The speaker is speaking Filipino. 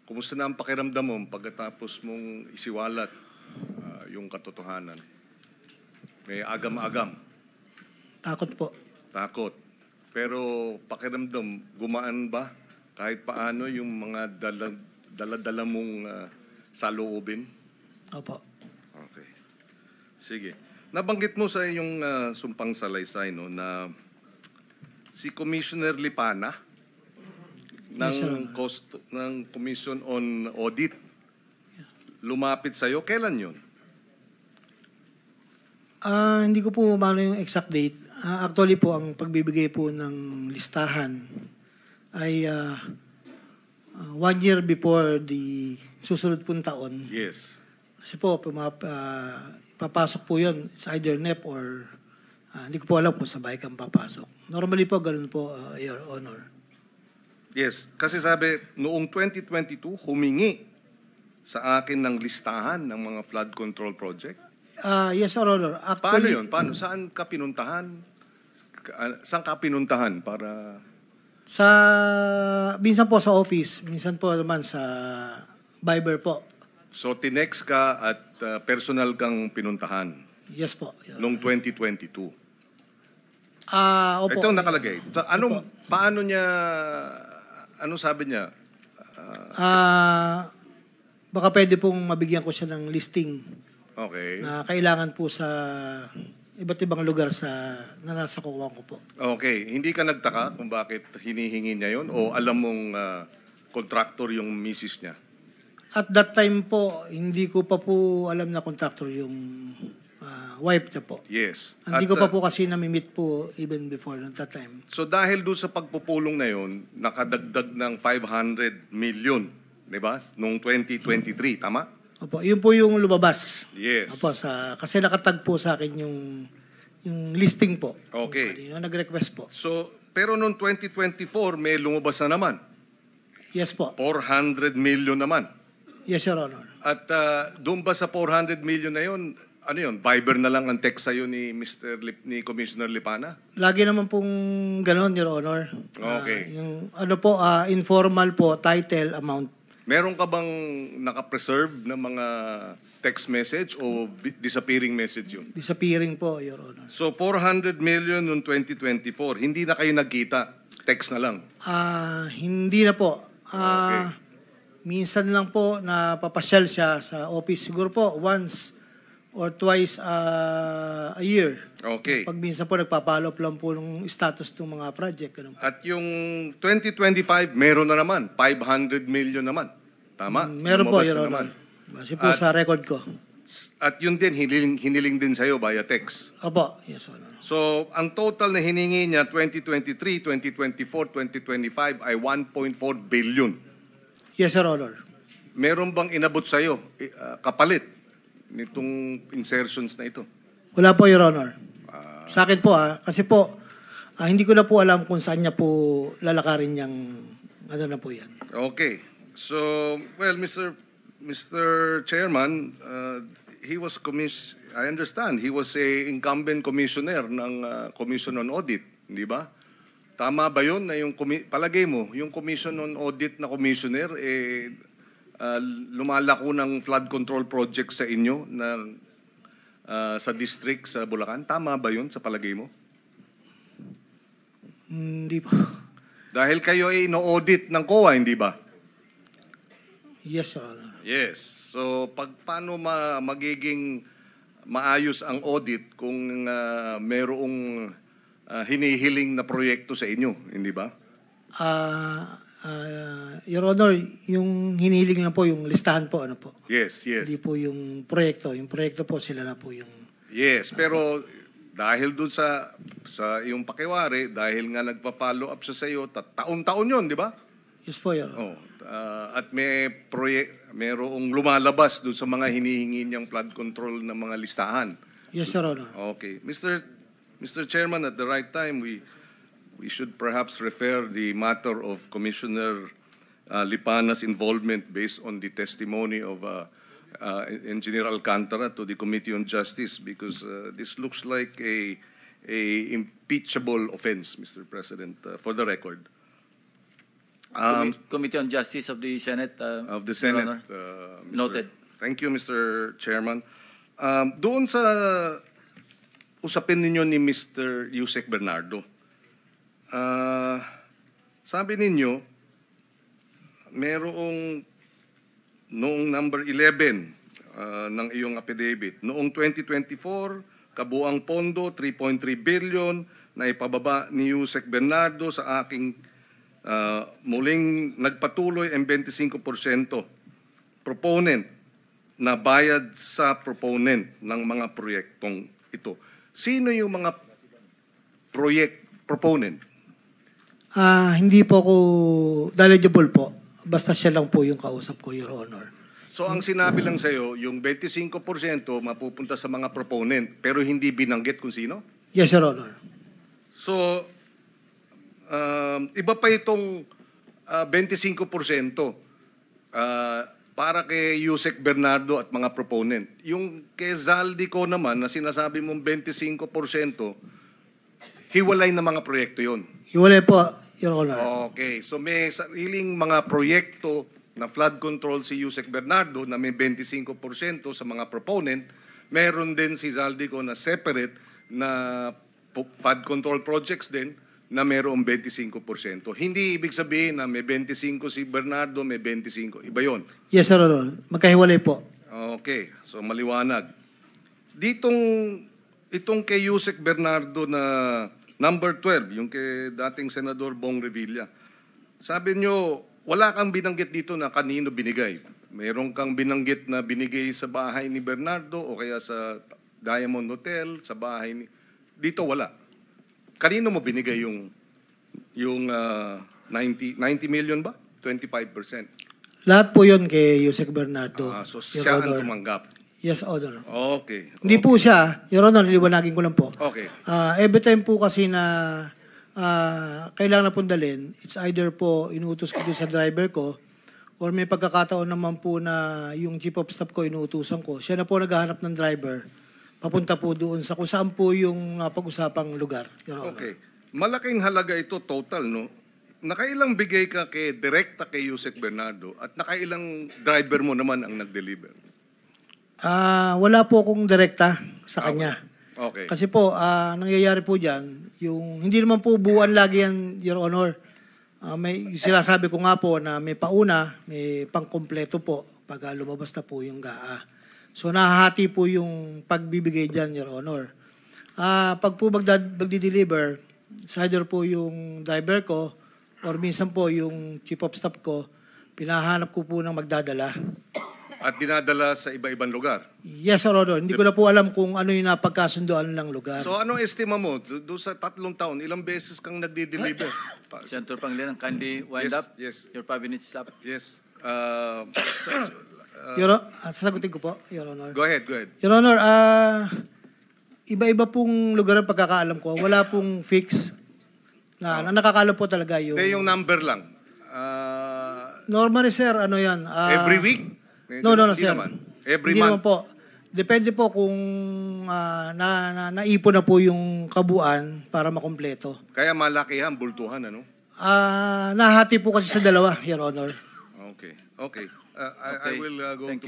Kumusta na ang pakiramdam mo pagkatapos mong isiwalat yung katotohanan? May agam-agam. Takot po. Takot. Pero pakiramdam, gumaan ba kahit paano yung mga dala-dala mong saloobin? Opo. Okay. Sige. Nabanggit mo sa iyong sumpang salaysay no, na si Commissioner Lipana ng Commission on Audit lumapit sa iyo. Kailan yun? Hindi ko po maano yung exact date. Actually po, ang pagbibigay po ng listahan ay 1 year before the susunod pong taon. Yes. Kasi po, papasok po yun. It's either NEP or hindi ko po alam kung sabay kang papasok. Normally po, ganun po, Your Honor. Yes. Kasi sabi, noong 2022, humingi sa akin ng listahan ng mga flood control project. Yes, Your Honor. Paano Actually, yun? Paano? Saan ka pinuntahan? Saan ka pinuntahan para... minsan po sa office, minsan po naman sa Viber po. So, tinext ka at personal kang pinuntahan Yes po. Your noong 2022. Opo. Ito ang nakalagay. So, paano niya... Ano sabi niya? Baka pwede pong mabigyan ko siya ng listing Okay. na kailangan po sa iba't ibang lugar na nasa kukuha ko po. Okay. Hindi ka nagtaka kung bakit hinihingi niya yon o alam mong contractor yung misis niya? At that time po, hindi ko pa po alam na contractor yung wife niya po. Yes. Hindi ko pa po kasi nami-meet po even before that time. So dahil doon sa pagpupulong na yon, nakadagdag ng 500 million, di ba? Noong 2023, tama? Opo, yun po yung lumabas. Yes. Opo, kasi nakatag po sa akin yung listing po. Okay. Yung nag-request po. So, pero noong 2024, may lumabas na naman. Yes po. 400 million naman. Yes, Your Honor. At doon ba sa 400 million na yon, ano yun, Viber na lang ang text sa'yo ni ni Commissioner Lipana? Lagi naman pong gano'n, Your Honor. Okay. Yung ano po, informal po, title, amount. Meron ka bang nakapreserve na mga text message o disappearing message yun? Disappearing po, Your Honor. So 400 million noong 2024, hindi na kayo nagkita? Text na lang? Hindi na po. Okay. Minsan lang po na papasyal siya sa office. Siguro po once or twice a year. Okay. Pag minsan po nagpapalo up lang po ng status ng mga project. Ganun. At yung 2025, meron na naman. 500 million naman. Tama? Meron po, Lumabas Your na Honor. naman. Kasi po sa record ko. At yun din, hiniling din sa'yo via text. Opo, yes, Honor. So, ang total na hiningi niya 2023, 2024, 2025 ay 1.4 billion. Yes, Your Honor. Meron bang inabot sa'yo kapalit nitong insertions na ito? Wala po, Your Honor. Sa akin po, kasi po, hindi ko na po alam kung saan niya po lalakarin yung ano na po yan. Okay. So, well, Mr. Chairman, he was I understand, he was a incumbent commissioner ng Commission on Audit, hindi ba? Tama ba yun na yung, palagay mo, yung Commission on Audit na commissioner, lumalako ng flood control project sa inyo na sa district sa Bulacan? Tama ba yun sa palagay mo? Hindi po. Dahil kayo ay no-audit ng COA, hindi ba? Yes, Your Honor. Yes. So, paano magiging maayos ang audit kung mayroong hinihiling na proyekto sa inyo, hindi ba? Your Honor, yung hinihiling na po, yung listahan po, ano po? Yes, yes. Hindi po yung proyekto. Yung proyekto po, sila na po yung... Yes, pero dahil dun sa yung pakiwari, dahil nga nagpa-follow up siya sa iyo, taon-taon yun, di ba? Yes po, Your Honor. At mayroong lumalabas dun sa mga hinihingi niyang flood control na mga listahan. Yes, Your Honor. Okay. Mr. Chairman, at the right time, we should perhaps refer the matter of Commissioner Lipana's involvement based on the testimony of Engineer Alcantara to the Committee on Justice, because this looks like a impeachable offense, Mr. President, for the record. Committee on Justice of the Senate. Of the Your Senate. Honor. Mr. Noted. Thank you, Mr. Chairman. Doon sa usapin ninyo ni Mr. Yusek Bernardo, sabi ninyo, merong noong number 11 ng iyong affidavit, noong 2024, kabuang pondo, 3.3 billion, na ipababa ni Yusek Bernardo sa aking muling nagpatuloy ang 25% proponent na bayad sa proponent ng mga proyektong ito. Sino yung mga proponent? Hindi po ako knowledgeable po. Basta siya lang po yung kausap ko, Your Honor. So ang sinabi lang sa'yo, yung 25% mapupunta sa mga proponent, pero hindi binanggit kung sino? Yes, Your Honor. So, iba pa itong 25% para kay Yusek Bernardo at mga proponent. Yung kay Zaldico naman na sinasabi mong 25%, hiwalay na mga proyekto yun. Hiwalay po, Your Honor. Okay, so may sariling mga proyekto na flood control si Yusek Bernardo na may 25% sa mga proponent. Meron din si Zaldico na separate na flood control projects din na mayroong 25%. Hindi ibig sabihin na may 25 si Bernardo, may 25. Iba yon. Yes, Sir Honor. Magkahiwalay po. Okay, so maliwanag. Itong kay Yusek Bernardo na number 12, yung kay dating Senador Bong Revilla, sabi nyo, wala kang binanggit dito na kanino binigay. Meron kang binanggit na binigay sa bahay ni Bernardo o kaya sa Diamond Hotel, sa bahay ni... Dito wala. Kanino mo binigay yung 90 million ba? 25%. Lahat po yun kay Yusek Bernardo. So Your siya ang Honor. tumanggap. Yes, Honor. Okay. Hindi po siya. Your Honor, liwanagin ko lang po. Okay. Every time po kasi na kailangan na pong dalhin, it's either po inuutos ko doon sa driver ko or may pagkakataon naman po na yung chief of staff ko inuutusan ko. Siya na po naghahanap ng driver. Papunta po doon sa kung saan po yung pag-usapang lugar. Your Honor. Okay. Malaking halaga ito total, no? Nakailang bigay ka direkta kay Yusek Bernardo at nakailang driver mo naman ang nag-deliver? Wala po akong direkta sa kanya. Okay. Kasi po, nangyayari po dyan, yung, hindi naman po buuan lagi yan, Your Honor. May sinasabi ko nga po na may pauna, may pangkumpleto po pag lumabas na po yung GAA. So nahahati po yung pagbibigay dyan, Your Honor. Pag po magdi-deliver, either po yung driver ko or minsan po yung chief of staff ko, pinahanap ko po ng magdadala. At dinadala sa iba-ibang lugar? Yes, Your Honor. Hindi ko na po alam kung ano yung napagkasundoan ng lugar. So anong estima mo? Doon sa 3 taon, ilang beses kang nagdi-deliver? Senator Pangilinan, kindly wind Yes, up. yes. Your 5 minutes up. Yes. Sasagutin ko po, Your Honor. Go ahead, go ahead. Your Honor, iba-iba pong lugar ang pagkakaalam ko. Wala pong fix. Na nakakaalam po talaga yung... Hindi, yung number lang. Normally, sir, ano yan? Every week? No, Hindi sir. naman. Every Hindi month? naman po. Depende po kung naipon na po yung kabuuan para makompleto. Kaya malakihan, bultuhan, ano? Nahati po kasi sa dalawa, Your Honor. Okay. I will go Thank to